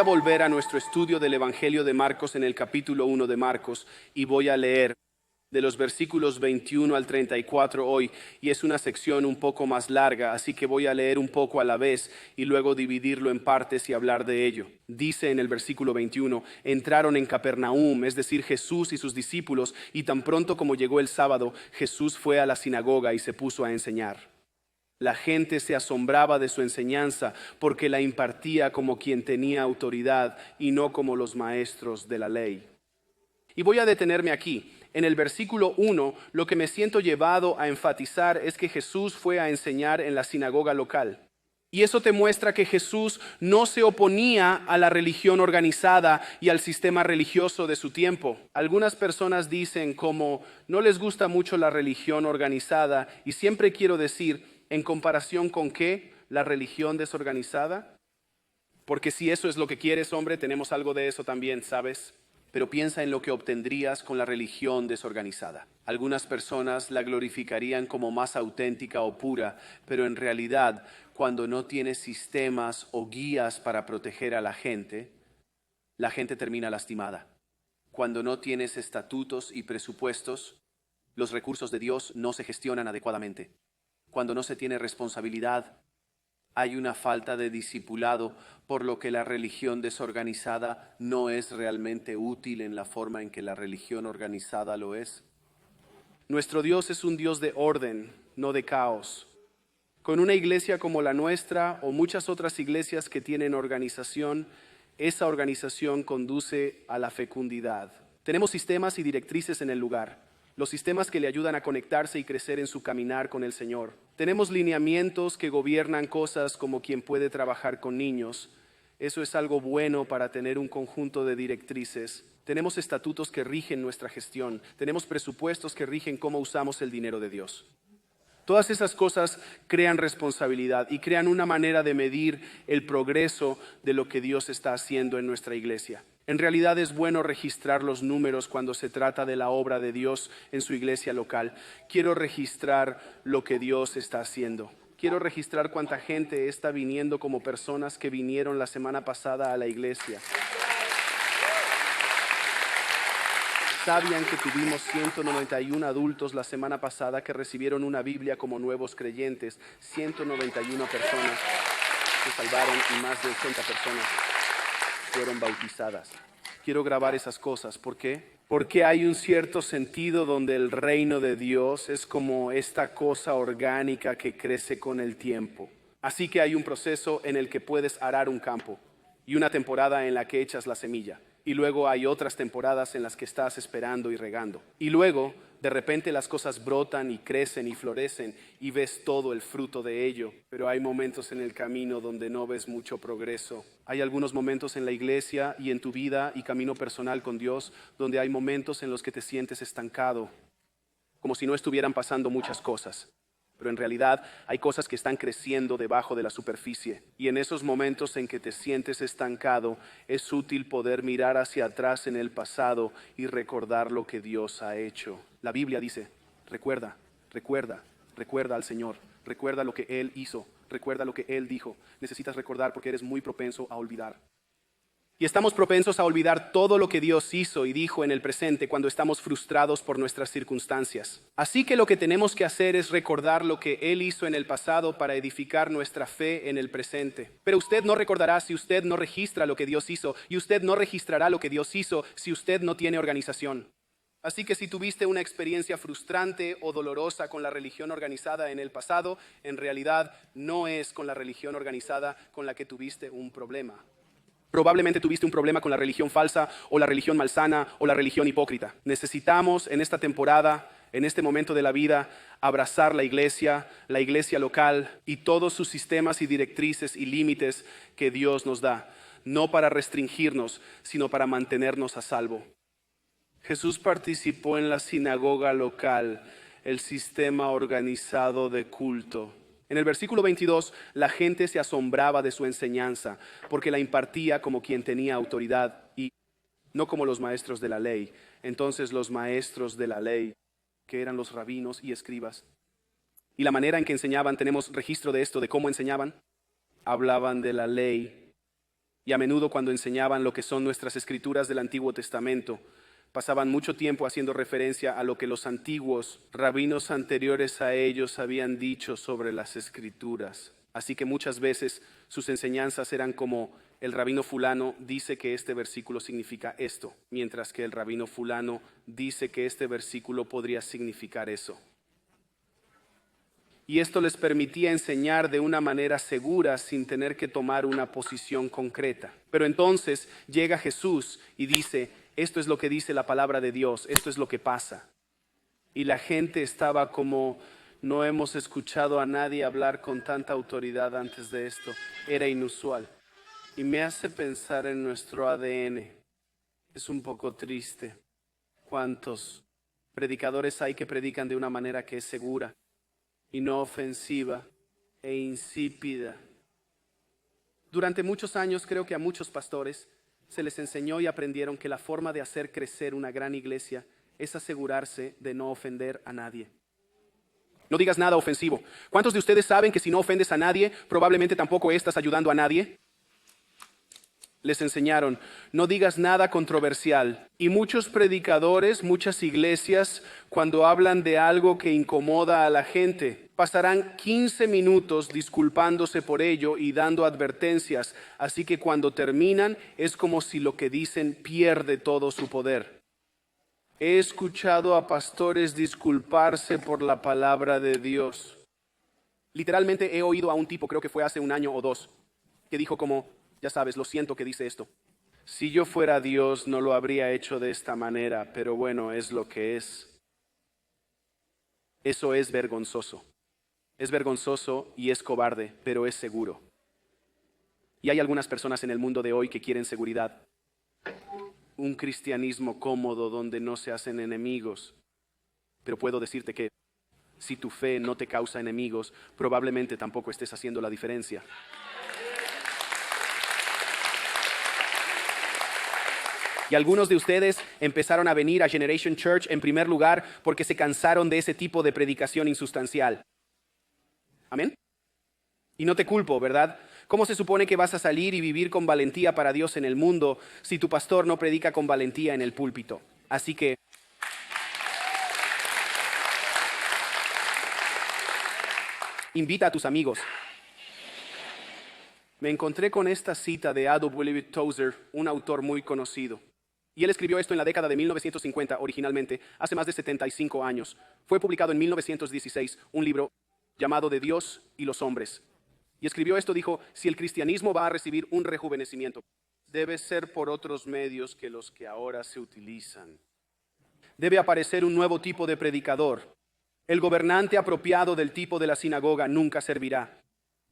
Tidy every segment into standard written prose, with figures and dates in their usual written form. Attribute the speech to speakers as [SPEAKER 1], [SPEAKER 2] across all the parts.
[SPEAKER 1] a volver a nuestro estudio del Evangelio de Marcos en el capítulo 1 de Marcos y voy a leer de los versículos 21 al 34 hoy, y es una sección un poco más larga, así que voy a leer un poco a la vez y luego dividirlo en partes y hablar de ello. Dice en el versículo 21, entraron en Capernaum, es decir, Jesús y sus discípulos, y tan pronto como llegó el sábado, Jesús fue a la sinagoga y se puso a enseñar. La gente se asombraba de su enseñanza porque la impartía como quien tenía autoridad y no como los maestros de la ley. Y voy a detenerme aquí. En el versículo 1, lo que me siento llevado a enfatizar es que Jesús fue a enseñar en la sinagoga local. Y eso te muestra que Jesús no se oponía a la religión organizada y al sistema religioso de su tiempo. Algunas personas dicen como no les gusta mucho la religión organizada, y siempre quiero decir, ¿en comparación con qué? ¿La religión desorganizada? Porque si eso es lo que quieres, hombre, tenemos algo de eso también, ¿sabes? Pero piensa en lo que obtendrías con la religión desorganizada. Algunas personas la glorificarían como más auténtica o pura, pero en realidad, cuando no tienes sistemas o guías para proteger a la gente termina lastimada. Cuando no tienes estatutos y presupuestos, los recursos de Dios no se gestionan adecuadamente. Cuando no se tiene responsabilidad, hay una falta de discipulado, por lo que la religión desorganizada no es realmente útil en la forma en que la religión organizada lo es. Nuestro Dios es un Dios de orden, no de caos. Con una iglesia como la nuestra o muchas otras iglesias que tienen organización, esa organización conduce a la fecundidad. Tenemos sistemas y directrices en el lugar. Los sistemas que le ayudan a conectarse y crecer en su caminar con el Señor. Tenemos lineamientos que gobiernan cosas como quien puede trabajar con niños. Eso es algo bueno para tener un conjunto de directrices. Tenemos estatutos que rigen nuestra gestión. Tenemos presupuestos que rigen cómo usamos el dinero de Dios. Todas esas cosas crean responsabilidad y crean una manera de medir el progreso de lo que Dios está haciendo en nuestra iglesia. En realidad es bueno registrar los números cuando se trata de la obra de Dios en su iglesia local. Quiero registrar lo que Dios está haciendo. Quiero registrar cuánta gente está viniendo como personas que vinieron la semana pasada a la iglesia. ¿Sabían que tuvimos 191 adultos la semana pasada que recibieron una Biblia como nuevos creyentes? 191 personas se salvaron y más de 80 personas fueron bautizadas. Quiero grabar esas cosas. ¿Por qué? Porque hay un cierto sentido donde el reino de Dios es como esta cosa orgánica que crece con el tiempo. Así que hay un proceso en el que puedes arar un campo y una temporada en la que echas la semilla. Y luego hay otras temporadas en las que estás esperando y regando. Y luego, de repente las cosas brotan y crecen y florecen y ves todo el fruto de ello. Pero hay momentos en el camino donde no ves mucho progreso. Hay algunos momentos en la iglesia y en tu vida y camino personal con Dios donde hay momentos en los que te sientes estancado, como si no estuvieran pasando muchas cosas. Pero en realidad hay cosas que están creciendo debajo de la superficie. Y en esos momentos en que te sientes estancado, es útil poder mirar hacia atrás en el pasado y recordar lo que Dios ha hecho. La Biblia dice, recuerda al Señor, recuerda lo que Él hizo, recuerda lo que Él dijo. Necesitas recordar porque eres muy propenso a olvidar. Y estamos propensos a olvidar todo lo que Dios hizo y dijo en el presente cuando estamos frustrados por nuestras circunstancias. Así que lo que tenemos que hacer es recordar lo que Él hizo en el pasado para edificar nuestra fe en el presente. Pero usted no recordará si usted no registra lo que Dios hizo, y usted no registrará lo que Dios hizo si usted no tiene organización. Así que si tuviste una experiencia frustrante o dolorosa con la religión organizada en el pasado, en realidad no es con la religión organizada con la que tuviste un problema. Probablemente tuviste un problema con la religión falsa o la religión malsana o la religión hipócrita. Necesitamos en esta temporada, en este momento de la vida, abrazar la iglesia local y todos sus sistemas y directrices y límites que Dios nos da, no para restringirnos, sino para mantenernos a salvo. Jesús participó en la sinagoga local, el sistema organizado de culto. En el versículo 22, la gente se asombraba de su enseñanza, porque la impartía como quien tenía autoridad y no como los maestros de la ley. Entonces los maestros de la ley, que eran los rabinos y escribas, y la manera en que enseñaban, tenemos registro de esto, de cómo enseñaban, hablaban de la ley Y a menudo cuando enseñaban lo que son nuestras escrituras del Antiguo Testamento, pasaban mucho tiempo haciendo referencia a lo que los antiguos rabinos anteriores a ellos habían dicho sobre las escrituras. Así que muchas veces sus enseñanzas eran como: el rabino fulano dice que este versículo significa esto, mientras que el rabino fulano dice que este versículo podría significar eso. Y esto les permitía enseñar de una manera segura sin tener que tomar una posición concreta. Pero entonces llega Jesús y dice: esto es lo que dice la palabra de Dios, esto es lo que pasa. Y la gente estaba como: no hemos escuchado a nadie hablar con tanta autoridad antes de esto. Era inusual. Y me hace pensar en nuestro ADN. Es un poco triste. ¿Cuántos predicadores hay que predican de una manera que es segura y no ofensiva e insípida? Durante muchos años creo que a muchos pastores se les enseñó y aprendieron que la forma de hacer crecer una gran iglesia es asegurarse de no ofender a nadie. No digas nada ofensivo. ¿Cuántos de ustedes saben que si no ofendes a nadie, probablemente tampoco estás ayudando a nadie? Les enseñaron: no digas nada controversial. Y muchos predicadores, muchas iglesias, cuando hablan de algo que incomoda a la gente, pasarán 15 minutos disculpándose por ello y dando advertencias. Así que cuando terminan, es como si lo que dicen pierde todo su poder. He escuchado a pastores disculparse por la palabra de Dios. Literalmente he oído a un tipo, creo que fue hace 1 año o 2, que dijo como: ya sabes, lo siento que dice esto. Si yo fuera Dios no lo habría hecho de esta manera, pero bueno, es lo que es. Eso es vergonzoso. Es vergonzoso y es cobarde, pero es seguro. Y hay algunas personas en el mundo de hoy que quieren seguridad. Un cristianismo cómodo donde no se hacen enemigos. Pero puedo decirte que si tu fe no te causa enemigos, probablemente tampoco estés haciendo la diferencia. Y algunos de ustedes empezaron a venir a Generation Church en primer lugar porque se cansaron de ese tipo de predicación insustancial. ¿Amén? Y no te culpo, ¿verdad? ¿Cómo se supone que vas a salir y vivir con valentía para Dios en el mundo si tu pastor no predica con valentía en el púlpito? Así que invita a tus amigos. Me encontré con esta cita de A.W. Tozer, un autor muy conocido. Y él escribió esto en la década de 1950 originalmente, hace más de 75 años. Fue publicado en 1916, un libro llamado De Dios y los hombres. Y escribió esto, dijo: si el cristianismo va a recibir un rejuvenecimiento, debe ser por otros medios que los que ahora se utilizan. Debe aparecer un nuevo tipo de predicador. El gobernante apropiado del tipo de la sinagoga nunca servirá.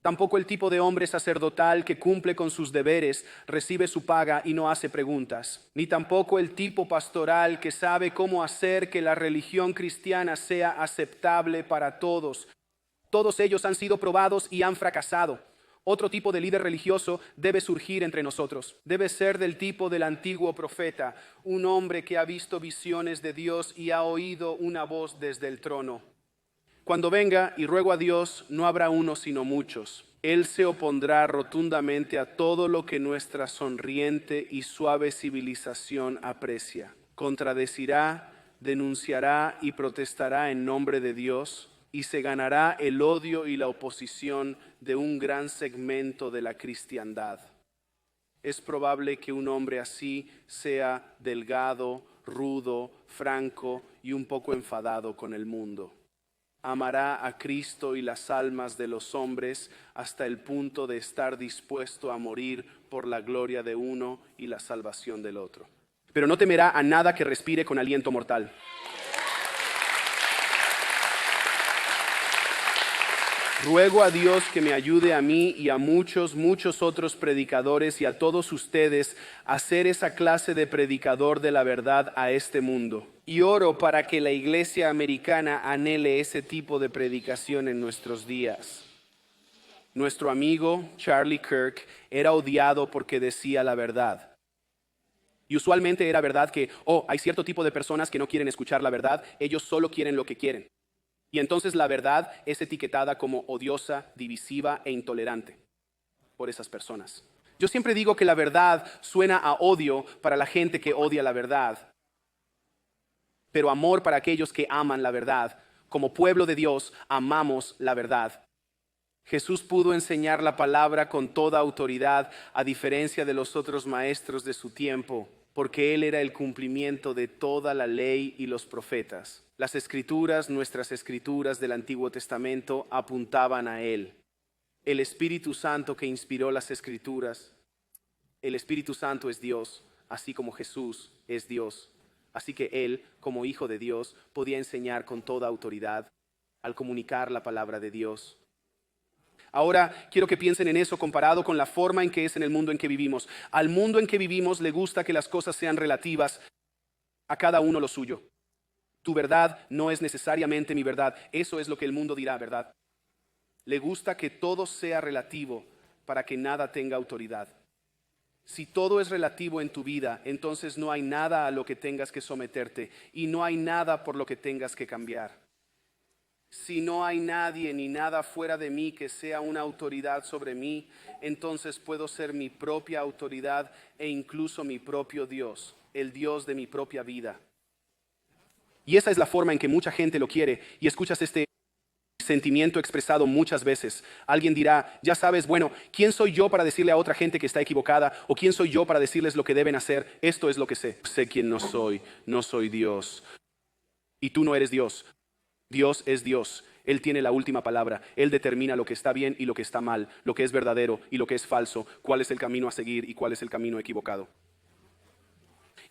[SPEAKER 1] Tampoco el tipo de hombre sacerdotal que cumple con sus deberes, recibe su paga y no hace preguntas. Ni tampoco el tipo pastoral que sabe cómo hacer que la religión cristiana sea aceptable para todos. Todos ellos han sido probados y han fracasado. Otro tipo de líder religioso debe surgir entre nosotros. Debe ser del tipo del antiguo profeta, un hombre que ha visto visiones de Dios y ha oído una voz desde el trono. Cuando venga, y ruego a Dios, no habrá uno sino muchos. Él se opondrá rotundamente a todo lo que nuestra sonriente y suave civilización aprecia. Contradecirá, denunciará y protestará en nombre de Dios, y se ganará el odio y la oposición de un gran segmento de la cristiandad. Es probable que un hombre así sea delgado, rudo, franco y un poco enfadado con el mundo. Amará a Cristo y las almas de los hombres hasta el punto de estar dispuesto a morir por la gloria de uno y la salvación del otro. Pero no temerá a nada que respire con aliento mortal. Ruego a Dios que me ayude a mí y a muchos otros predicadores y a todos ustedes a ser esa clase de predicador de la verdad a este mundo. Y oro para que la iglesia americana anhele ese tipo de predicación en nuestros días. Nuestro amigo Charlie Kirk era odiado porque decía la verdad. Y usualmente era verdad que, hay cierto tipo de personas que no quieren escuchar la verdad, ellos solo quieren lo que quieren. Y entonces la verdad es etiquetada como odiosa, divisiva e intolerante por esas personas. Yo siempre digo que la verdad suena a odio para la gente que odia la verdad, pero amor para aquellos que aman la verdad. Como pueblo de Dios, amamos la verdad. Jesús pudo enseñar la palabra con toda autoridad, a diferencia de los otros maestros de su tiempo, porque Él era el cumplimiento de toda la ley y los profetas. Las escrituras, nuestras escrituras del Antiguo Testamento, apuntaban a Él. El Espíritu Santo que inspiró las escrituras, el Espíritu Santo es Dios, así como Jesús es Dios. Así que Él, como Hijo de Dios, podía enseñar con toda autoridad al comunicar la palabra de Dios. Ahora quiero que piensen en eso comparado con la forma en que es en el mundo en que vivimos. Al mundo en que vivimos le gusta que las cosas sean relativas, a cada uno lo suyo. Tu verdad no es necesariamente mi verdad. Eso es lo que el mundo dirá, ¿verdad? Le gusta que todo sea relativo para que nada tenga autoridad. Si todo es relativo en tu vida, entonces no hay nada a lo que tengas que someterte y no hay nada por lo que tengas que cambiar. Si no hay nadie ni nada fuera de mí que sea una autoridad sobre mí, entonces puedo ser mi propia autoridad e incluso mi propio Dios, el Dios de mi propia vida. Y esa es la forma en que mucha gente lo quiere, y escuchas este sentimiento expresado muchas veces. Alguien dirá, ya sabes, bueno, ¿quién soy yo para decirle a otra gente que está equivocada? ¿O quién soy yo para decirles lo que deben hacer? Esto es lo que sé. Sé quién no soy Dios. Y tú no eres Dios. Dios es Dios. Él tiene la última palabra. Él determina lo que está bien y lo que está mal, lo que es verdadero y lo que es falso, cuál es el camino a seguir y cuál es el camino equivocado.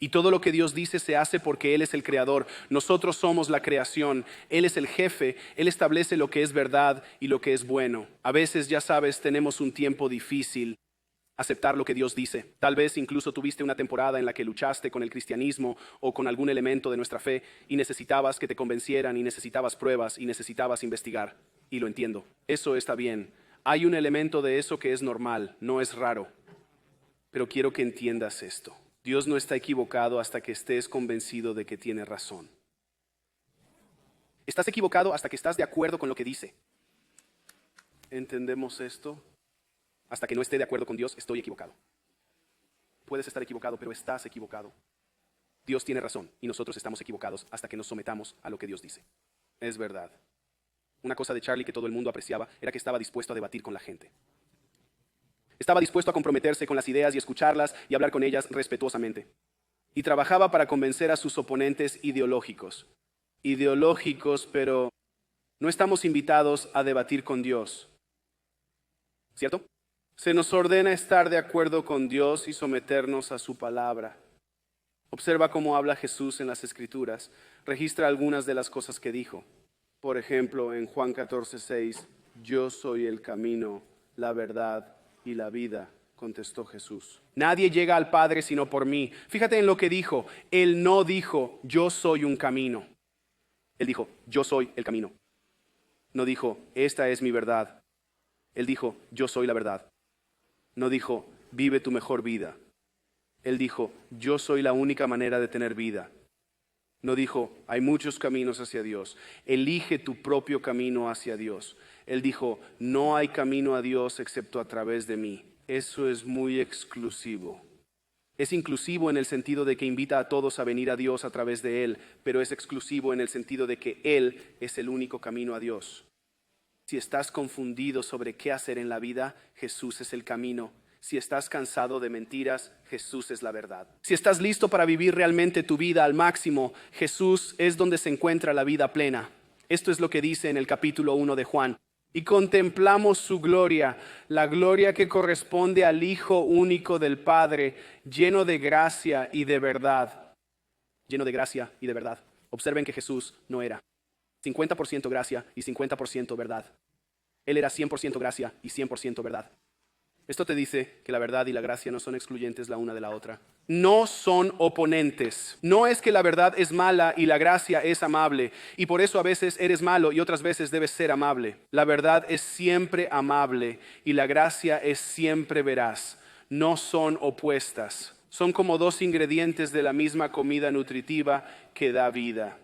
[SPEAKER 1] Y todo lo que Dios dice se hace porque Él es el creador. Nosotros somos la creación. Él es el jefe. Él establece lo que es verdad y lo que es bueno. A veces, ya sabes, tenemos un tiempo difícil. Aceptar lo que Dios dice. Tal vez incluso tuviste una temporada en la que luchaste con el cristianismo o con algún elemento de nuestra fe y necesitabas que te convencieran y necesitabas pruebas y necesitabas investigar. Y lo entiendo. Eso está bien. Hay un elemento de eso que es normal, no es raro. Pero quiero que entiendas esto. Dios no está equivocado hasta que estés convencido de que tiene razón. Estás equivocado hasta que estás de acuerdo con lo que dice. ¿Entendemos esto? Hasta que no esté de acuerdo con Dios, estoy equivocado. Puedes estar equivocado, pero estás equivocado. Dios tiene razón y nosotros estamos equivocados hasta que nos sometamos a lo que Dios dice. Es verdad. Una cosa de Charlie que todo el mundo apreciaba era que estaba dispuesto a debatir con la gente. Estaba dispuesto a comprometerse con las ideas y escucharlas y hablar con ellas respetuosamente. Y trabajaba para convencer a sus oponentes ideológicos. Pero no estamos invitados a debatir con Dios. ¿Cierto? Se nos ordena estar de acuerdo con Dios y someternos a su palabra. Observa cómo habla Jesús en las Escrituras. Registra algunas de las cosas que dijo. Por ejemplo, en Juan 14:6, yo soy el camino, la verdad y la vida, contestó Jesús. Nadie llega al Padre sino por mí. Fíjate en lo que dijo. Él no dijo, yo soy un camino. Él dijo, yo soy el camino. No dijo, esta es mi verdad. Él dijo, yo soy la verdad. No dijo, vive tu mejor vida. Él dijo, yo soy la única manera de tener vida. No dijo, hay muchos caminos hacia Dios. Elige tu propio camino hacia Dios. Él dijo, no hay camino a Dios excepto a través de mí. Eso es muy exclusivo. Es inclusivo en el sentido de que invita a todos a venir a Dios a través de Él, pero es exclusivo en el sentido de que Él es el único camino a Dios. Si estás confundido sobre qué hacer en la vida, Jesús es el camino. Si estás cansado de mentiras, Jesús es la verdad. Si estás listo para vivir realmente tu vida al máximo, Jesús es donde se encuentra la vida plena. Esto es lo que dice en el capítulo 1 de Juan. Y contemplamos su gloria, la gloria que corresponde al Hijo único del Padre, lleno de gracia y de verdad. Lleno de gracia y de verdad. Observen que Jesús no era 50% gracia y 50% verdad. Él era 100% gracia y 100% verdad. Esto te dice que la verdad y la gracia no son excluyentes la una de la otra. No son oponentes. No es que la verdad es mala y la gracia es amable. Y por eso a veces eres malo y otras veces debes ser amable. La verdad es siempre amable y la gracia es siempre veraz. No son opuestas. Son como dos ingredientes de la misma comida nutritiva que da vida.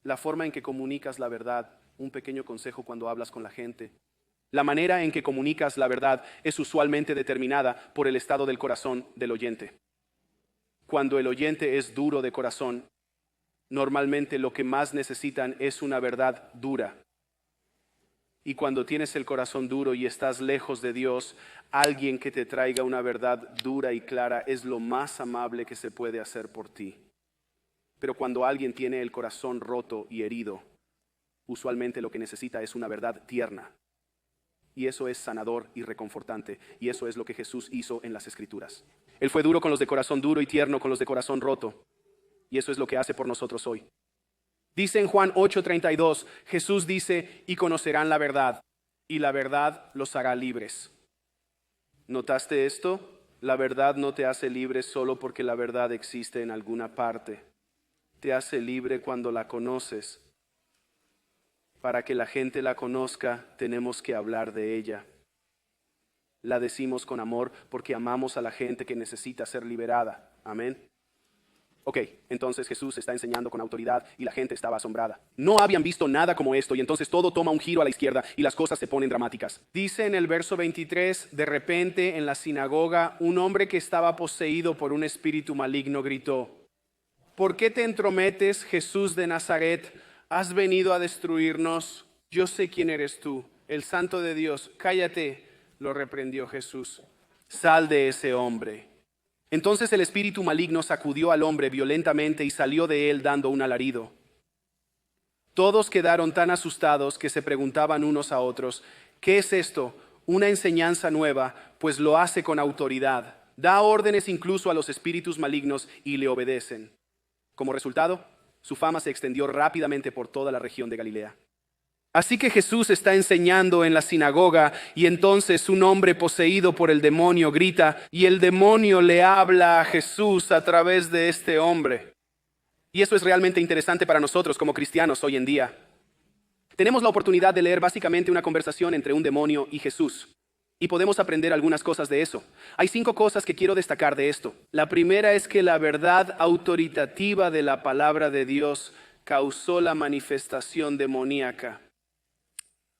[SPEAKER 1] La forma en que comunicas la verdad, un pequeño consejo cuando hablas con la gente. La manera en que comunicas la verdad es usualmente determinada por el estado del corazón del oyente. Cuando el oyente es duro de corazón, normalmente lo que más necesitan es una verdad dura. Y cuando tienes el corazón duro y estás lejos de Dios, alguien que te traiga una verdad dura y clara es lo más amable que se puede hacer por ti. Pero cuando alguien tiene el corazón roto y herido, usualmente lo que necesita es una verdad tierna. Y eso es sanador y reconfortante. Y eso es lo que Jesús hizo en las Escrituras. Él fue duro con los de corazón duro y tierno con los de corazón roto. Y eso es lo que hace por nosotros hoy. Dice en Juan 8:32, Jesús dice, y conocerán la verdad, y la verdad los hará libres. ¿Notaste esto? La verdad no te hace libre solo porque la verdad existe en alguna parte. Te hace libre cuando la conoces. Para que la gente la conozca, tenemos que hablar de ella. La decimos con amor porque amamos a la gente que necesita ser liberada. Amén. Ok, entonces Jesús está enseñando con autoridad y la gente estaba asombrada. No habían visto nada como esto y entonces todo toma un giro a la izquierda y las cosas se ponen dramáticas. Dice en el verso 23, de repente en la sinagoga un hombre que estaba poseído por un espíritu maligno gritó, ¿por qué te entrometes, Jesús de Nazaret? ¿Has venido a destruirnos? Yo sé quién eres tú, el Santo de Dios. Cállate, lo reprendió Jesús. Sal de ese hombre. Entonces el espíritu maligno sacudió al hombre violentamente y salió de él dando un alarido. Todos quedaron tan asustados que se preguntaban unos a otros, ¿qué es esto? Una enseñanza nueva, pues lo hace con autoridad. Da órdenes incluso a los espíritus malignos y le obedecen. Como resultado, su fama se extendió rápidamente por toda la región de Galilea. Así que Jesús está enseñando en la sinagoga y entonces un hombre poseído por el demonio grita y el demonio le habla a Jesús a través de este hombre. Y eso es realmente interesante para nosotros como cristianos hoy en día. Tenemos la oportunidad de leer básicamente una conversación entre un demonio y Jesús. Y podemos aprender algunas cosas de eso. Hay 5 cosas que quiero destacar de esto. La primera es que la verdad autoritativa de la palabra de Dios causó la manifestación demoníaca.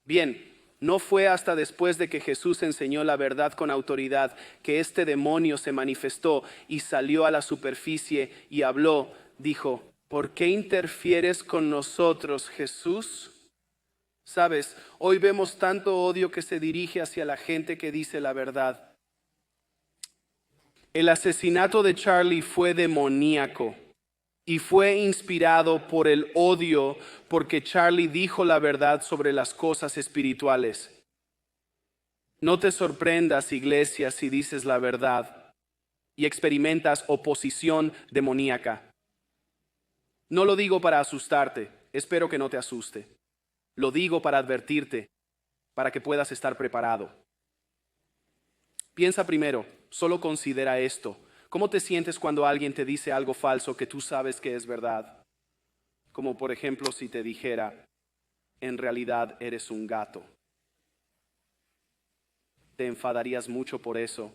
[SPEAKER 1] Bien, no fue hasta después de que Jesús enseñó la verdad con autoridad que este demonio se manifestó y salió a la superficie y habló. Dijo, ¿por qué interfieres con nosotros, Jesús? Sabes, hoy vemos tanto odio que se dirige hacia la gente que dice la verdad. El asesinato de Charlie fue demoníaco. Y fue inspirado por el odio porque Charlie dijo la verdad sobre las cosas espirituales. No te sorprendas, iglesia, si dices la verdad y experimentas oposición demoníaca. No lo digo para asustarte, espero que no te asuste. Lo digo para advertirte, para que puedas estar preparado. Piensa primero, solo considera esto. ¿Cómo te sientes cuando alguien te dice algo falso que tú sabes que es verdad? Como por ejemplo si te dijera, en realidad eres un gato. Te enfadarías mucho por eso.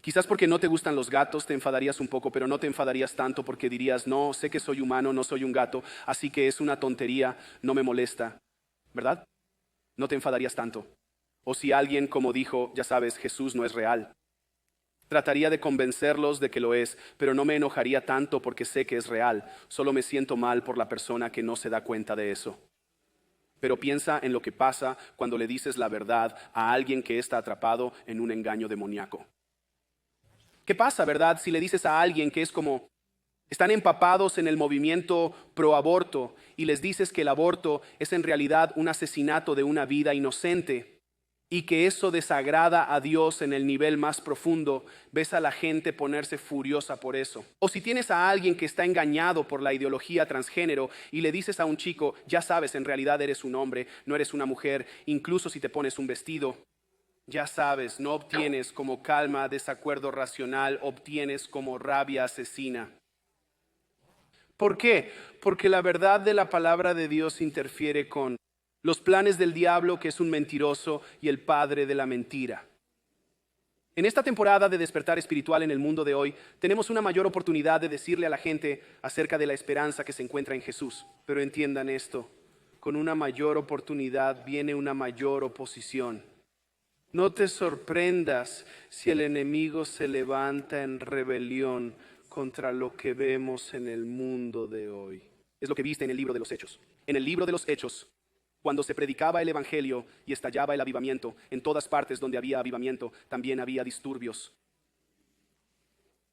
[SPEAKER 1] Quizás porque no te gustan los gatos te enfadarías un poco, pero no te enfadarías tanto porque dirías, no, sé que soy humano, no soy un gato, así que es una tontería, no me molesta. ¿Verdad? No te enfadarías tanto. O si alguien, como dijo, ya sabes, Jesús no es real. Trataría de convencerlos de que lo es, pero no me enojaría tanto porque sé que es real. Solo me siento mal por la persona que no se da cuenta de eso. Pero piensa en lo que pasa cuando le dices la verdad a alguien que está atrapado en un engaño demoníaco. ¿Qué pasa, verdad, si le dices a alguien que es como están empapados en el movimiento pro aborto y les dices que el aborto es en realidad un asesinato de una vida inocente? Y que eso desagrada a Dios en el nivel más profundo, ves a la gente ponerse furiosa por eso. O si tienes a alguien que está engañado por la ideología transgénero y le dices a un chico, ya sabes, en realidad eres un hombre, no eres una mujer, incluso si te pones un vestido. Ya sabes, no obtienes como calma, desacuerdo racional, obtienes como rabia asesina. ¿Por qué? Porque la verdad de la palabra de Dios interfiere con los planes del diablo, que es un mentiroso y el padre de la mentira. En esta temporada de despertar espiritual en el mundo de hoy, tenemos una mayor oportunidad de decirle a la gente acerca de la esperanza que se encuentra en Jesús. Pero entiendan esto, con una mayor oportunidad viene una mayor oposición. No te sorprendas si el enemigo se levanta en rebelión contra lo que vemos en el mundo de hoy. Es lo que viste en el libro de los Hechos. En el libro de los Hechos, cuando se predicaba el evangelio y estallaba el avivamiento, en todas partes donde había avivamiento, también había disturbios.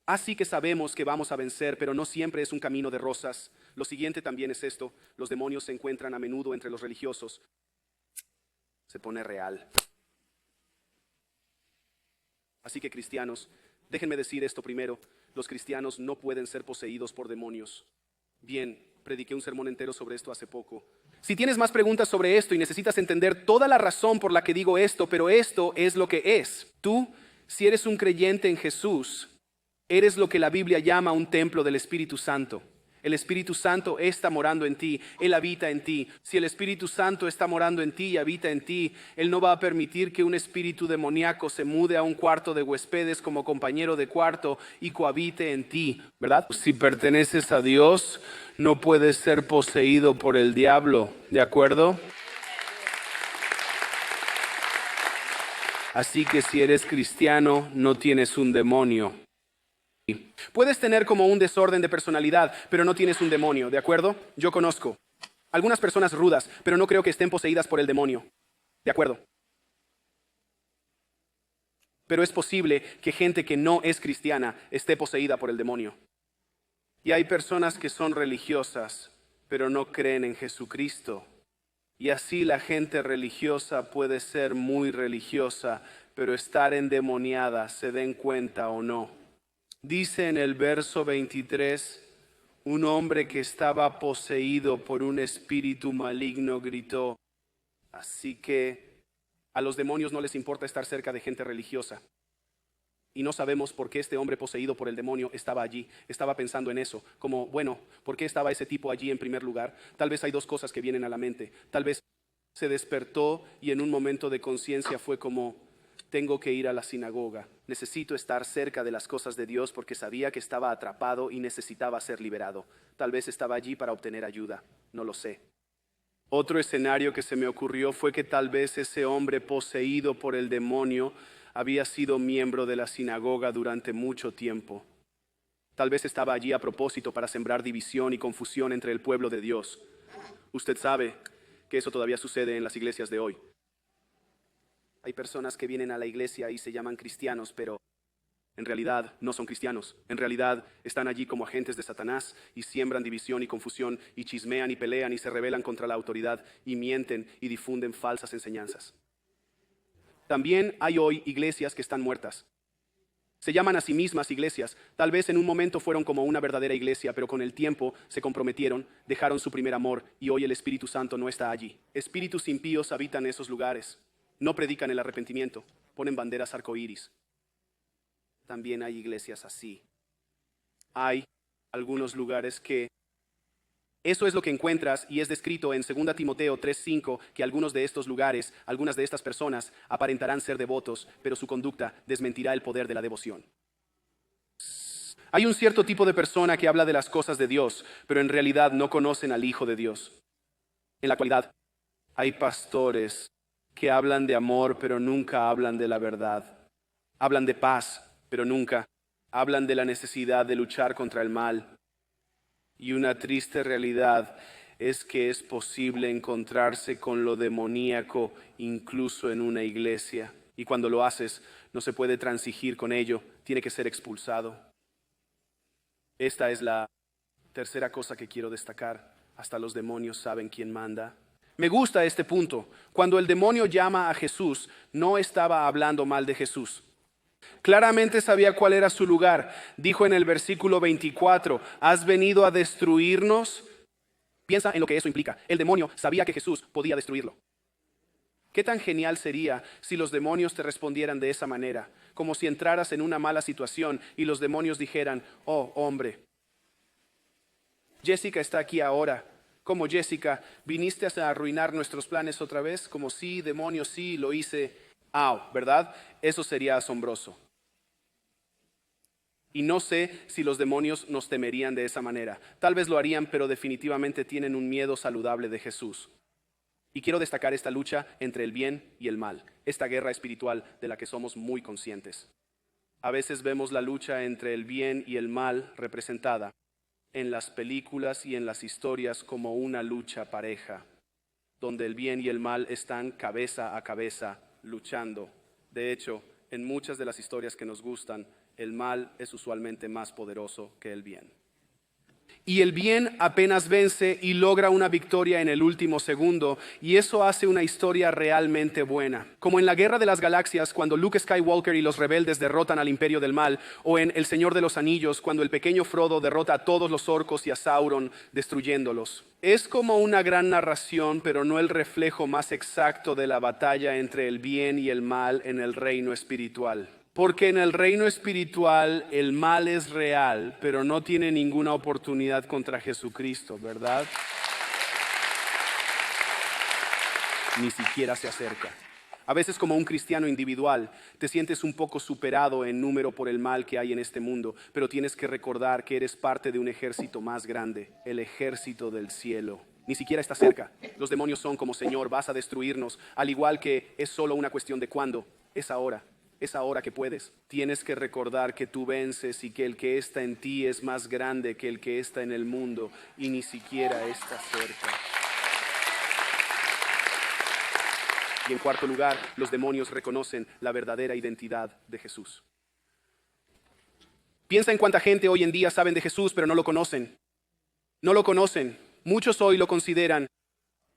[SPEAKER 1] Así que sabemos que vamos a vencer, pero no siempre es un camino de rosas. Lo siguiente también es esto: los demonios se encuentran a menudo entre los religiosos. Se pone real. Así que cristianos, déjenme decir esto primero: los cristianos no pueden ser poseídos por demonios. Bien, prediqué un sermón entero sobre esto hace poco. Si tienes más preguntas sobre esto y necesitas entender toda la razón por la que digo esto, pero esto es lo que es. Tú, si eres un creyente en Jesús, eres lo que la Biblia llama un templo del Espíritu Santo. El Espíritu Santo está morando en ti, Él habita en ti. Si el Espíritu Santo está morando en ti y habita en ti, Él no va a permitir que un espíritu demoníaco se mude a un cuarto de huéspedes como compañero de cuarto y cohabite en ti, ¿verdad? Si perteneces a Dios, no puedes ser poseído por el diablo, ¿de acuerdo? Así que si eres cristiano, no tienes un demonio. Puedes tener como un desorden de personalidad, pero no tienes un demonio, ¿de acuerdo? Yo conozco algunas personas rudas, pero no creo que estén poseídas por el demonio, ¿de acuerdo? Pero es posible que gente que no es cristiana esté poseída por el demonio. Y hay personas que son religiosas, pero no creen en Jesucristo. Y así la gente religiosa puede ser muy religiosa, pero estar endemoniada, se den cuenta o no. Dice en el verso 23, un hombre que estaba poseído por un espíritu maligno gritó. Así que a los demonios no les importa estar cerca de gente religiosa. Y no sabemos por qué este hombre poseído por el demonio estaba allí. Estaba pensando en eso, como, bueno, ¿por qué estaba ese tipo allí en primer lugar? Tal vez hay dos cosas que vienen a la mente. Tal vez se despertó y en un momento de conciencia fue como: tengo que ir a la sinagoga. Necesito estar cerca de las cosas de Dios porque sabía que estaba atrapado y necesitaba ser liberado. Tal vez estaba allí para obtener ayuda. No lo sé. Otro escenario que se me ocurrió fue que tal vez ese hombre poseído por el demonio había sido miembro de la sinagoga durante mucho tiempo. Tal vez estaba allí a propósito para sembrar división y confusión entre el pueblo de Dios. Usted sabe que eso todavía sucede en las iglesias de hoy. Hay personas que vienen a la iglesia y se llaman cristianos, pero en realidad no son cristianos. En realidad están allí como agentes de Satanás y siembran división y confusión y chismean y pelean y se rebelan contra la autoridad y mienten y difunden falsas enseñanzas. También hay hoy iglesias que están muertas. Se llaman a sí mismas iglesias. Tal vez en un momento fueron como una verdadera iglesia, pero con el tiempo se comprometieron, dejaron su primer amor y hoy el Espíritu Santo no está allí. Espíritus impíos habitan esos lugares. No predican el arrepentimiento, ponen banderas arcoíris. También hay iglesias así. Hay algunos lugares que eso es lo que encuentras y es descrito en 2 Timoteo 3:5, que algunos de estos lugares, algunas de estas personas aparentarán ser devotos, pero su conducta desmentirá el poder de la devoción. Hay un cierto tipo de persona que habla de las cosas de Dios, pero en realidad no conocen al Hijo de Dios. En la actualidad hay pastores que hablan de amor, pero nunca hablan de la verdad. Hablan de paz, pero nunca hablan de la necesidad de luchar contra el mal. Y una triste realidad es que es posible encontrarse con lo demoníaco incluso en una iglesia. Y cuando lo haces, no se puede transigir con ello, tiene que ser expulsado. Esta es la tercera cosa que quiero destacar. Hasta los demonios saben quién manda. Me gusta este punto. Cuando el demonio llama a Jesús, no estaba hablando mal de Jesús. Claramente sabía cuál era su lugar. Dijo en el versículo 24, ¿has venido a destruirnos? Piensa en lo que eso implica. El demonio sabía que Jesús podía destruirlo. ¿Qué tan genial sería si los demonios te respondieran de esa manera? Como si entraras en una mala situación y los demonios dijeran, oh hombre, Jessica está aquí ahora. Como Jessica, ¿viniste a arruinar nuestros planes otra vez? Como sí, demonio, sí, lo hice. ¿Verdad? Eso sería asombroso. Y no sé si los demonios nos temerían de esa manera. Tal vez lo harían, pero definitivamente tienen un miedo saludable de Jesús. Y quiero destacar esta lucha entre el bien y el mal, esta guerra espiritual de la que somos muy conscientes. A veces vemos la lucha entre el bien y el mal representada en las películas y en las historias como una lucha pareja, donde el bien y el mal están cabeza a cabeza luchando. De hecho, en muchas de las historias que nos gustan, el mal es usualmente más poderoso que el bien. Y el bien apenas vence y logra una victoria en el último segundo, y eso hace una historia realmente buena. Como en la Guerra de las Galaxias, cuando Luke Skywalker y los rebeldes derrotan al Imperio del Mal, o en El Señor de los Anillos, cuando el pequeño Frodo derrota a todos los orcos y a Sauron, destruyéndolos. Es como una gran narración, pero no el reflejo más exacto de la batalla entre el bien y el mal en el reino espiritual. Porque en el reino espiritual el mal es real, pero no tiene ninguna oportunidad contra Jesucristo, ¿verdad? Ni siquiera se acerca. A veces como un cristiano individual te sientes un poco superado en número por el mal que hay en este mundo, pero tienes que recordar que eres parte de un ejército más grande, el ejército del cielo. Ni siquiera está cerca. Los demonios son como: Señor, vas a destruirnos, al igual que es solo una cuestión de cuándo, es ahora. Es ahora que puedes. Tienes que recordar que tú vences y que el que está en ti es más grande que el que está en el mundo y ni siquiera está cerca. Y en cuarto lugar, los demonios reconocen la verdadera identidad de Jesús. Piensa en cuánta gente hoy en día saben de Jesús pero no lo conocen. No lo conocen. Muchos hoy lo consideran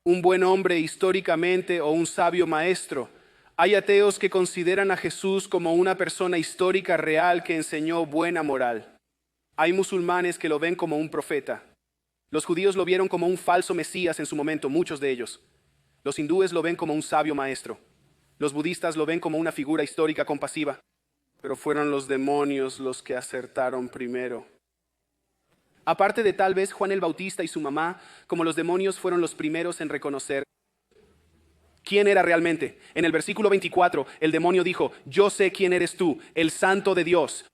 [SPEAKER 1] un buen hombre históricamente o un sabio maestro. Hay ateos que consideran a Jesús como una persona histórica real que enseñó buena moral. Hay musulmanes que lo ven como un profeta. Los judíos lo vieron como un falso Mesías en su momento, muchos de ellos. Los hindúes lo ven como un sabio maestro. Los budistas lo ven como una figura histórica compasiva. Pero fueron los demonios los que acertaron primero. Aparte de tal vez Juan el Bautista y su mamá, como los demonios fueron los primeros en reconocer quién era realmente. En el versículo 24, el demonio dijo: yo sé quién eres tú, el Santo de Dios.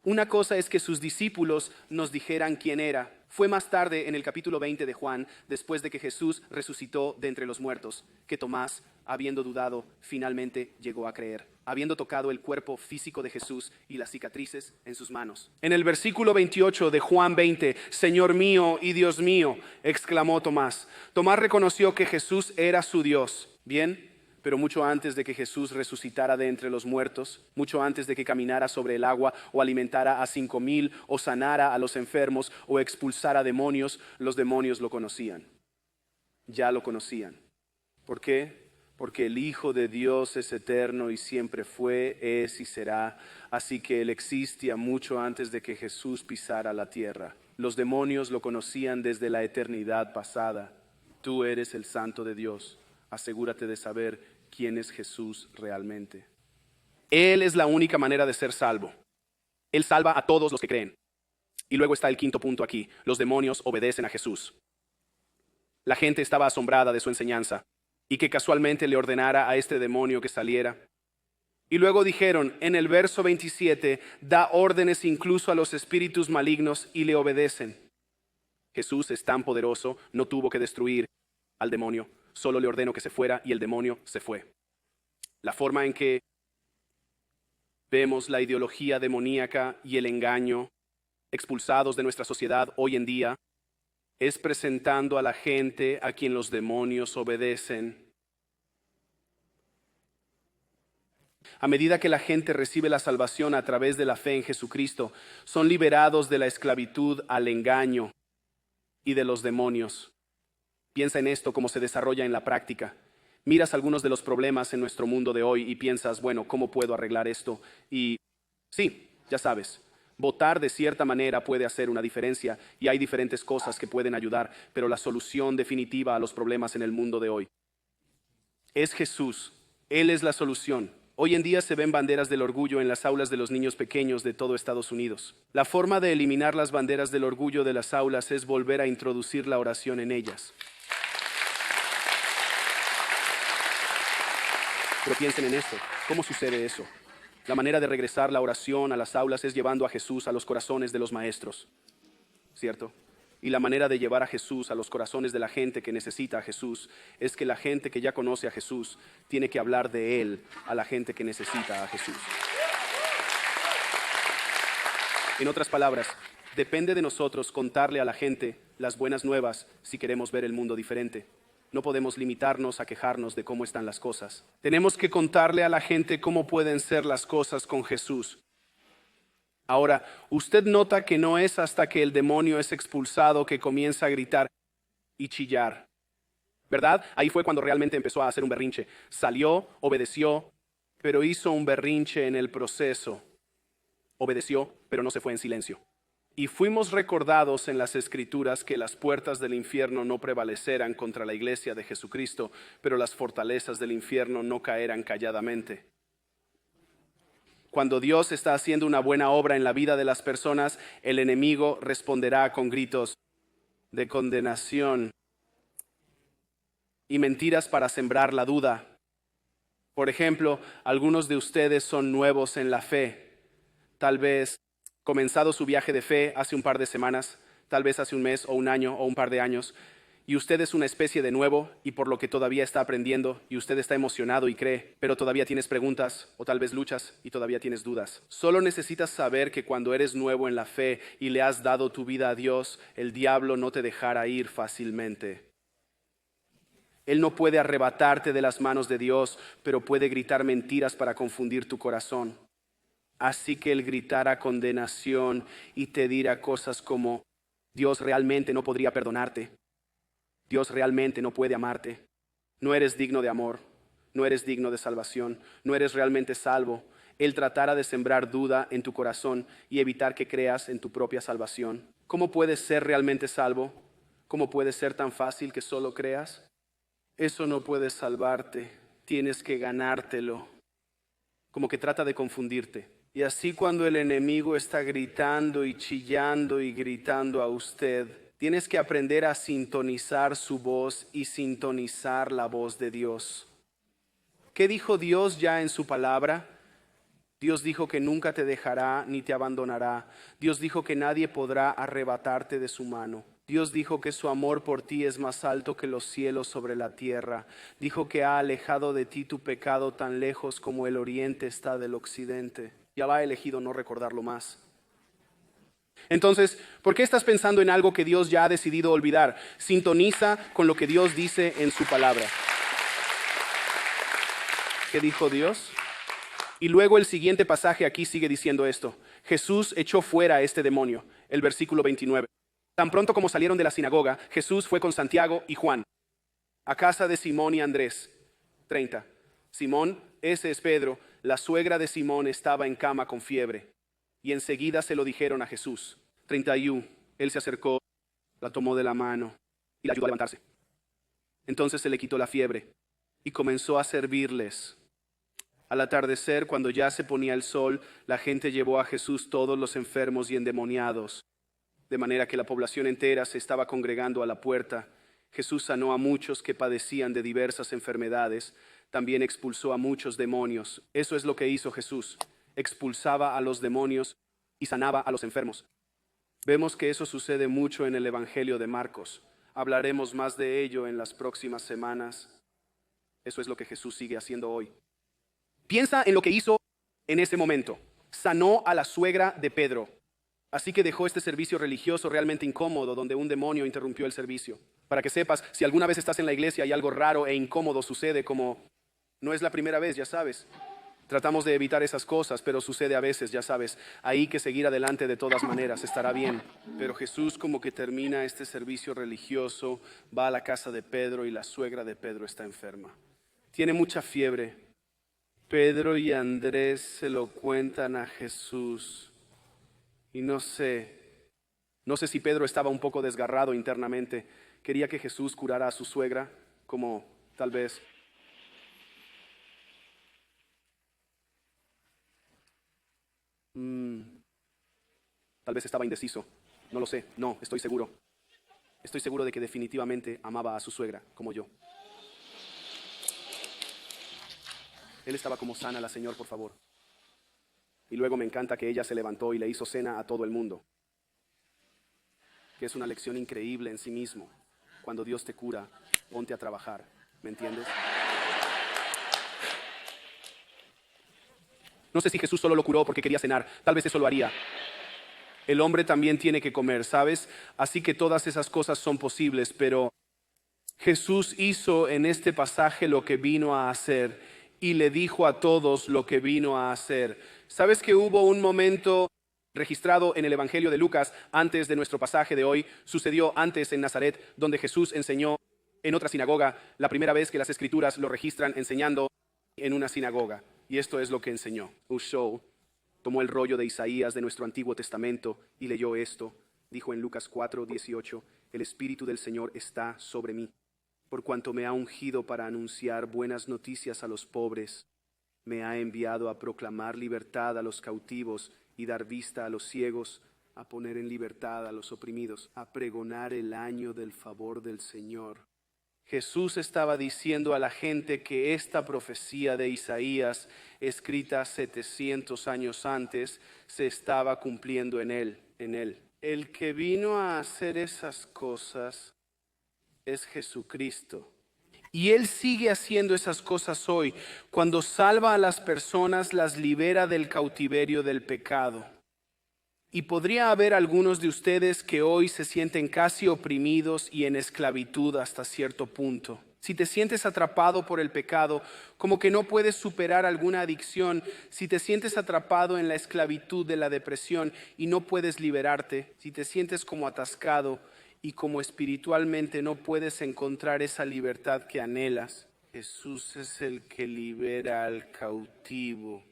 [SPEAKER 1] Una cosa es que sus discípulos nos dijeran quién era. Fue más tarde, en el capítulo 20 de Juan, después de que Jesús resucitó de entre los muertos, que Tomás, habiendo dudado, finalmente llegó a creer, habiendo tocado el cuerpo físico de Jesús y las cicatrices en sus manos. En el versículo 28 de Juan 20, Señor mío y Dios mío, exclamó Tomás. Tomás reconoció que Jesús era su Dios. Bien, pero mucho antes de que Jesús resucitara de entre los muertos, mucho antes de que caminara sobre el agua o alimentara a 5,000 o sanara a los enfermos o expulsara demonios, los demonios lo conocían. Ya lo conocían. ¿Por qué? Porque el Hijo de Dios es eterno y siempre fue, es y será. Así que Él existía mucho antes de que Jesús pisara la tierra. Los demonios lo conocían desde la eternidad pasada. Tú eres el Santo de Dios. Asegúrate de saber quién es Jesús realmente. Él es la única manera de ser salvo. Él salva a todos los que creen. Y luego está el quinto punto aquí. Los demonios obedecen a Jesús. La gente estaba asombrada de su enseñanza y que casualmente le ordenara a este demonio que saliera. Y luego dijeron en el verso 27, da órdenes incluso a los espíritus malignos y le obedecen. Jesús es tan poderoso, no tuvo que destruir al demonio. Solo le ordenó que se fuera y el demonio se fue. La forma en que vemos la ideología demoníaca y el engaño expulsados de nuestra sociedad hoy en día es presentando a la gente a quien los demonios obedecen. A medida que la gente recibe la salvación a través de la fe en Jesucristo, son liberados de la esclavitud al engaño y de los demonios. Piensa en esto como se desarrolla en la práctica. Miras algunos de los problemas en nuestro mundo de hoy y piensas, bueno, ¿cómo puedo arreglar esto? Y sí, ya sabes, votar de cierta manera puede hacer una diferencia y hay diferentes cosas que pueden ayudar, pero la solución definitiva a los problemas en el mundo de hoy es Jesús. Él es la solución. Hoy en día se ven banderas del orgullo en las aulas de los niños pequeños de todo Estados Unidos. La forma de eliminar las banderas del orgullo de las aulas es volver a introducir la oración en ellas. Pero piensen en esto. ¿Cómo sucede eso? La manera de regresar la oración a las aulas es llevando a Jesús a los corazones de los maestros. ¿Cierto? Y la manera de llevar a Jesús a los corazones de la gente que necesita a Jesús es que la gente que ya conoce a Jesús tiene que hablar de Él a la gente que necesita a Jesús. En otras palabras, depende de nosotros contarle a la gente las buenas nuevas si queremos ver el mundo diferente. No podemos limitarnos a quejarnos de cómo están las cosas. Tenemos que contarle a la gente cómo pueden ser las cosas con Jesús. Ahora, usted nota que no es hasta que el demonio es expulsado que comienza a gritar y chillar, ¿verdad? Ahí fue cuando realmente empezó a hacer un berrinche. Salió, obedeció, pero hizo un berrinche en el proceso. Obedeció, pero no se fue en silencio. Y fuimos recordados en las Escrituras que las puertas del infierno no prevalecerán contra la iglesia de Jesucristo, pero las fortalezas del infierno no caerán calladamente. Cuando Dios está haciendo una buena obra en la vida de las personas, el enemigo responderá con gritos de condenación y mentiras para sembrar la duda. Por ejemplo, algunos de ustedes son nuevos en la fe. Tal vez comenzado su viaje de fe hace un par de semanas, tal vez hace un mes o un año o un par de años, y usted es una especie de nuevo y por lo que todavía está aprendiendo y usted está emocionado y cree, pero todavía tienes preguntas o tal vez luchas y todavía tienes dudas. Solo necesitas saber que cuando eres nuevo en la fe y le has dado tu vida a Dios, el diablo no te dejará ir fácilmente. Él no puede arrebatarte de las manos de Dios, pero puede gritar mentiras para confundir tu corazón. Así que Él gritará condenación y te dirá cosas como: Dios realmente no podría perdonarte. Dios realmente no puede amarte. No eres digno de amor. No eres digno de salvación. No eres realmente salvo. Él tratará de sembrar duda en tu corazón y evitar que creas en tu propia salvación. ¿Cómo puedes ser realmente salvo? ¿Cómo puede ser tan fácil que solo creas? Eso no puede salvarte. Tienes que ganártelo. Como que trata de confundirte. Y así cuando el enemigo está gritando y chillando y gritando a usted, tienes que aprender a sintonizar su voz y sintonizar la voz de Dios. ¿Qué dijo Dios ya en su palabra? Dios dijo que nunca te dejará ni te abandonará. Dios dijo que nadie podrá arrebatarte de su mano. Dios dijo que su amor por ti es más alto que los cielos sobre la tierra. Dijo que ha alejado de ti tu pecado tan lejos como el oriente está del occidente. Ya ha elegido no recordarlo más. Entonces, ¿por qué estás pensando en algo que Dios ya ha decidido olvidar? Sintoniza con lo que Dios dice en su palabra. ¿Qué dijo Dios? Y luego el siguiente pasaje aquí sigue diciendo esto. Jesús echó fuera a este demonio. El versículo 29. Tan pronto como salieron de la sinagoga, Jesús fue con Santiago y Juan a casa de Simón y Andrés. 30. Simón, ese es Pedro, la suegra de Simón estaba en cama con fiebre. Y enseguida se lo dijeron a Jesús. 31. Él se acercó, la tomó de la mano y la ayudó a levantarse. Entonces se le quitó la fiebre y comenzó a servirles. Al atardecer, cuando ya se ponía el sol, la gente llevó a Jesús todos los enfermos y endemoniados, de manera que la población entera se estaba congregando a la puerta. Jesús sanó a muchos que padecían de diversas enfermedades, también expulsó a muchos demonios. Eso es lo que hizo Jesús. Expulsaba a los demonios y sanaba a los enfermos. Vemos que eso sucede mucho en el Evangelio de Marcos. Hablaremos más de ello en las próximas semanas. Eso es lo que Jesús sigue haciendo hoy. Piensa en lo que hizo en ese momento. Sanó a la suegra de Pedro. Así que dejó este servicio religioso realmente incómodo, donde un demonio interrumpió el servicio. Para que sepas, si alguna vez estás en la iglesia y algo raro e incómodo sucede, como no es la primera vez, ya sabes. Tratamos de evitar esas cosas, pero sucede a veces, ya sabes. Hay que seguir adelante de todas maneras, estará bien. Pero Jesús como que termina este servicio religioso, va a la casa de Pedro y la suegra de Pedro está enferma. Tiene mucha fiebre. Pedro y Andrés se lo cuentan a Jesús. Y no sé si Pedro estaba un poco desgarrado internamente. Quería que Jesús curara a su suegra, como tal vez. Tal vez estaba indeciso. No lo sé. No, estoy seguro. Estoy seguro de que definitivamente amaba a su suegra, como yo. Él estaba como sana la Señor, por favor. Y luego me encanta que ella se levantó y le hizo cena a todo el mundo. que es una lección increíble en sí mismo. Cuando Dios te cura, ponte a trabajar, ¿me entiendes? No sé si Jesús solo lo curó porque quería cenar, tal vez eso lo haría. El hombre también tiene que comer, ¿sabes? Así que todas esas cosas son posibles, pero Jesús hizo en este pasaje lo que vino a hacer y le dijo a todos lo que vino a hacer. ¿Sabes que hubo un momento registrado en el Evangelio de Lucas antes de nuestro pasaje de hoy? Sucedió antes en Nazaret, donde Jesús enseñó en otra sinagoga, la primera vez que las Escrituras lo registran enseñando en una sinagoga. Y esto es lo que enseñó. Usó, tomó el rollo de Isaías de nuestro Antiguo Testamento y leyó esto. Dijo en Lucas 4:18, el Espíritu del Señor está sobre mí, por cuanto me ha ungido para anunciar buenas noticias a los pobres. Me ha enviado a proclamar libertad a los cautivos y dar vista a los ciegos, a poner en libertad a los oprimidos, a pregonar el año del favor del Señor. Jesús estaba diciendo a la gente que esta profecía de Isaías, escrita 700 años antes, se estaba cumpliendo en él. El que vino a hacer esas cosas es Jesucristo. Y Él sigue haciendo esas cosas hoy. Cuando salva a las personas, las libera del cautiverio del pecado. Y podría haber algunos de ustedes que hoy se sienten casi oprimidos y en esclavitud hasta cierto punto. Si te sientes atrapado por el pecado, como que no puedes superar alguna adicción, si te sientes atrapado en la esclavitud de la depresión y no puedes liberarte, si te sientes como atascado y como espiritualmente no puedes encontrar esa libertad que anhelas, Jesús es el que libera al cautivo.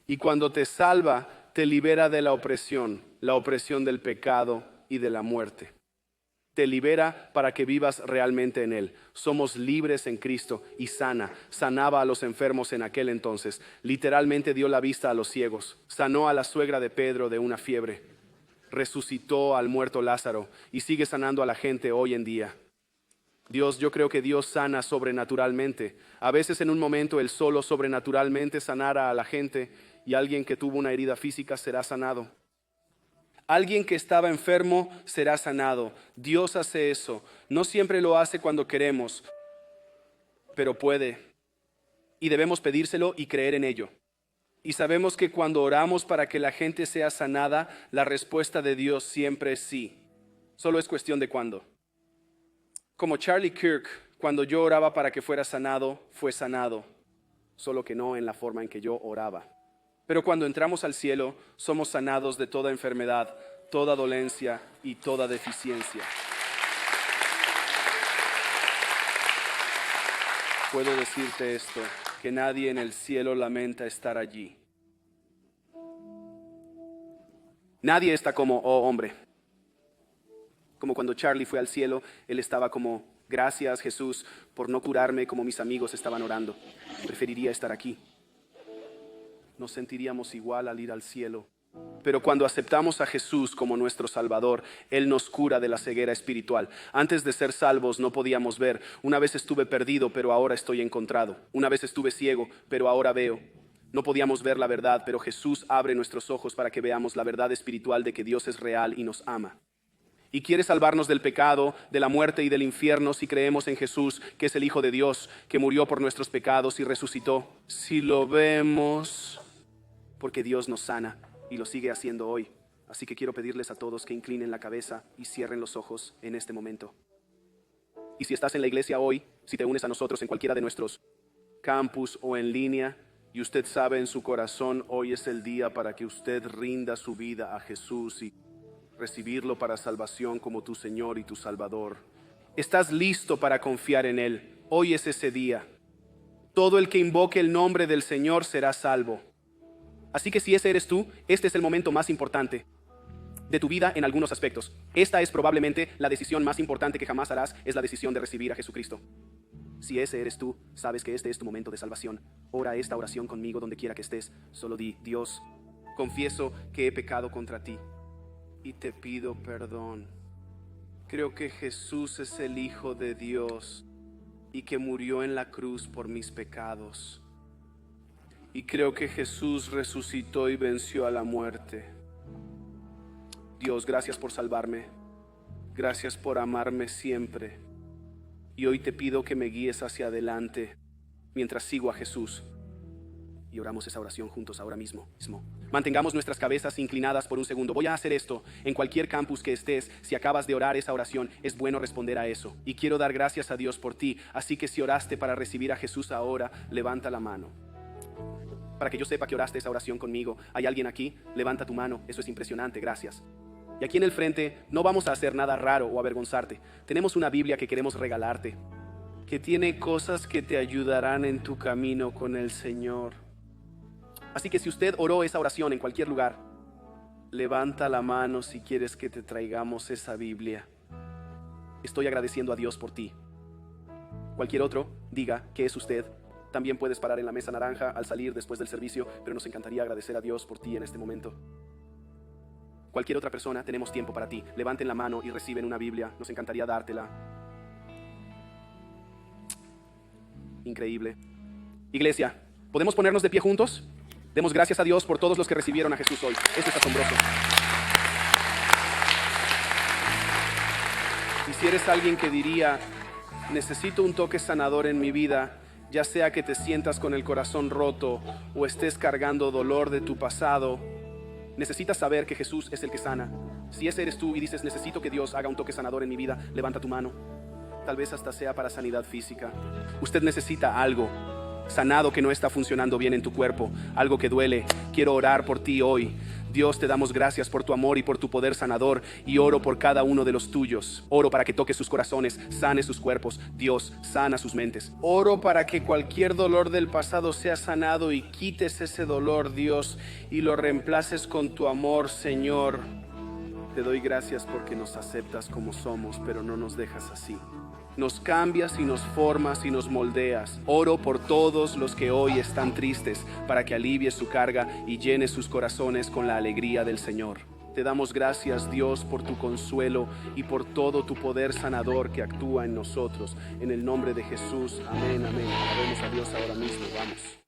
[SPEAKER 1] Y cuando te salva, te libera de la opresión del pecado y de la muerte. Te libera para que vivas realmente en Él. Somos libres en Cristo y sanaba a los enfermos en aquel entonces. Literalmente dio la vista a los ciegos. Sanó a la suegra de Pedro de una fiebre. Resucitó al muerto Lázaro y sigue sanando a la gente hoy en día. Yo creo que Dios sana sobrenaturalmente. A veces en un momento Él solo sobrenaturalmente sanará a la gente y alguien que tuvo una herida física será sanado. Alguien que estaba enfermo será sanado. Dios hace eso. No siempre lo hace cuando queremos, pero puede. Y debemos pedírselo y creer en ello. Y sabemos que cuando oramos para que la gente sea sanada, la respuesta de Dios siempre es sí. Solo es cuestión de cuándo. Como Charlie Kirk, cuando yo oraba para que fuera sanado, fue sanado. Solo que no en la forma en que yo oraba. Pero cuando entramos al cielo, somos sanados de toda enfermedad, toda dolencia y toda deficiencia. Puedo decirte esto, que nadie en el cielo lamenta estar allí. Nadie está como, oh hombre. Como cuando Charlie fue al cielo, él estaba como, gracias Jesús por no curarme como mis amigos estaban orando. Preferiría estar aquí. Nos sentiríamos igual al ir al cielo. Pero cuando aceptamos a Jesús como nuestro Salvador, Él nos cura de la ceguera espiritual. Antes de ser salvos no podíamos ver. Una vez estuve perdido, pero ahora estoy encontrado. Una vez estuve ciego, pero ahora veo. No podíamos ver la verdad, pero Jesús abre nuestros ojos para que veamos la verdad espiritual de que Dios es real y nos ama. Y quiere salvarnos del pecado, de la muerte y del infierno si creemos en Jesús, que es el Hijo de Dios, que murió por nuestros pecados y resucitó. Si lo vemos, porque Dios nos sana y lo sigue haciendo hoy. Así que quiero pedirles a todos que inclinen la cabeza y cierren los ojos en este momento. Y si estás en la iglesia hoy, si te unes a nosotros en cualquiera de nuestros campus o en línea, y usted sabe en su corazón, hoy es el día para que usted rinda su vida a Jesús y recibirlo para salvación como tu Señor y tu Salvador. Estás listo para confiar en Él. Hoy es ese día. Todo el que invoque el nombre del Señor será salvo. Así que si ese eres tú, este es el momento más importante de tu vida en algunos aspectos. Esta es probablemente la decisión más importante que jamás harás, es la decisión de recibir a Jesucristo. Si ese eres tú, sabes que este es tu momento de salvación. Ora esta oración conmigo donde quiera que estés. Solo di, Dios, confieso que he pecado contra ti y te pido perdón. Creo que Jesús es el Hijo de Dios y que murió en la cruz por mis pecados. Y creo que Jesús resucitó y venció a la muerte. Dios, gracias por salvarme. Gracias por amarme siempre. Y hoy te pido que me guíes hacia adelante mientras sigo a Jesús. Y oramos esa oración juntos ahora mismo. Mantengamos nuestras cabezas inclinadas por un segundo. Voy a hacer esto en cualquier campus que estés. Si acabas de orar esa oración, es bueno responder a eso. Y quiero dar gracias a Dios por ti. Así que si oraste para recibir a Jesús ahora, levanta la mano. Para que yo sepa que oraste esa oración conmigo. ¿Hay alguien aquí? Levanta tu mano. Eso es impresionante. Gracias. Y aquí en el frente no vamos a hacer nada raro o avergonzarte. Tenemos una Biblia que queremos regalarte, que tiene cosas que te ayudarán en tu camino con el Señor. Así que si usted oró esa oración en cualquier lugar, levanta la mano si quieres que te traigamos esa Biblia. Estoy agradeciendo a Dios por ti. Cualquier otro, diga que es usted. También puedes parar en la mesa naranja al salir después del servicio, pero nos encantaría agradecer a Dios por ti en este momento. Cualquier otra persona, tenemos tiempo para ti. Levanten la mano y reciben una Biblia. Nos encantaría dártela. Increíble. Iglesia, ¿podemos ponernos de pie juntos? Demos gracias a Dios por todos los que recibieron a Jesús hoy. Esto es asombroso. Y si eres alguien que diría, necesito un toque sanador en mi vida, ya sea que te sientas con el corazón roto o estés cargando dolor de tu pasado, necesitas saber que Jesús es el que sana. Si ese eres tú y dices, necesito que Dios haga un toque sanador en mi vida, levanta tu mano. Tal vez hasta sea para sanidad física. Usted necesita algo sanado que no está funcionando bien en tu cuerpo, algo que duele. Quiero orar por ti hoy. Dios, te damos gracias por tu amor y por tu poder sanador, y oro por cada uno de los tuyos. Oro para que toque sus corazones, sane sus cuerpos. Dios, sana sus mentes. Oro para que cualquier dolor del pasado sea sanado y quites ese dolor, Dios, y lo reemplaces con tu amor, Señor. Te doy gracias porque nos aceptas como somos, pero no nos dejas así. Nos cambias y nos formas y nos moldeas. Oro por todos los que hoy están tristes, para que alivies su carga y llenes sus corazones con la alegría del Señor. Te damos gracias, Dios, por tu consuelo y por todo tu poder sanador que actúa en nosotros. En el nombre de Jesús, amén, amén. Alabemos a Dios ahora mismo, vamos.